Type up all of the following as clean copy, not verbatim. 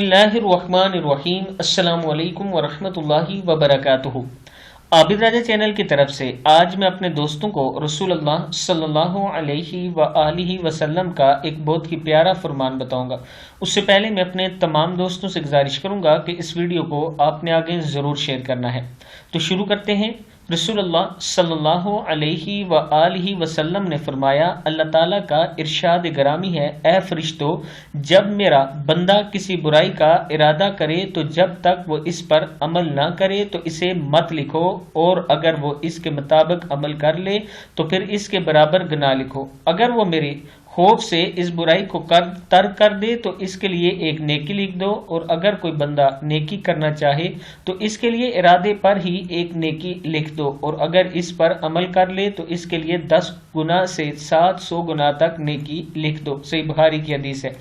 बिस्मिल्लाहिर्रहमानिर्रहीम। अस्सलाम वालेकुम वरहमतुल्लाहि वबरकातुहू। आबिद राजा चैनल की तरफ से आज मैं अपने दोस्तों को रसूलुल्लाह सल्लल्लाहु अलैहि वआलिहि वसल्लम का एक बहुत ही प्यारा फरमान बताऊंगा। उससे पहले मैं अपने तमाम दोस्तों से गुजारिश करूंगा कि इस वीडियो को आपने आगे ज़रूर शेयर करना है। तो शुरू करते हैं। रसूलुल्लाह सल्लल्लाहु अलैहि वआलिहि वसल्लम ने फरमाया, अल्लाह ताला का इरशाद गरामी है, ए फरिश्तों, जब मेरा बंदा किसी बुराई का इरादा करे तो जब तक वो इस पर अमल ना करे तो इसे मत लिखो, और अगर वो इसके मुताबिक अमल कर ले तो फिर इसके बराबर गुनाह लिखो। अगर वो मेरे खौफ से इस बुराई को तर्क कर दे तो इसके लिए एक नेकी लिख दो, और अगर कोई बंदा नेकी करना चाहे तो इसके लिए इरादे पर ही एक नेकी लिख दो, और अगर इस पर अमल कर ले तो इसके लिए 10 गुना से 700 गुना तक नेकी लिख दो। सही बुखारी की हदीस है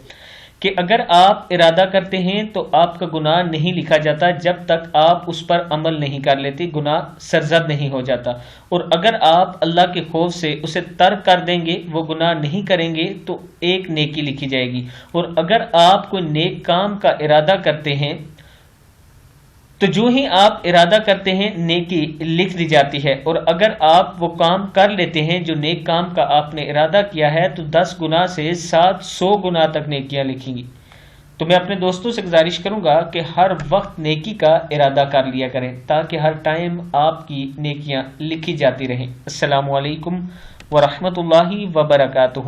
कि अगर आप इरादा करते हैं तो आपका गुनाह नहीं लिखा जाता जब तक आप उस पर अमल नहीं कर लेते, गुनाह सरजद नहीं हो जाता। और अगर आप अल्लाह के खौफ से उसे तर्क कर देंगे, वो गुनाह नहीं करेंगे, तो एक नेकी लिखी जाएगी। और अगर आप कोई नेक काम का इरादा करते हैं तो जो ही आप इरादा करते हैं नेकी लिख दी जाती है, और अगर आप वो काम कर लेते हैं जो नेक काम का आपने इरादा किया है तो 10 गुना से 700 गुना तक नेकियां लिखेंगी। तो मैं अपने दोस्तों से गुजारिश करूंगा कि हर वक्त नेकी का इरादा कर लिया करें ताकि हर टाइम आपकी नेकियां लिखी जाती रहें। अस्सलामु अलैकुम वरहमतुल्लाहि वबरकातुहू।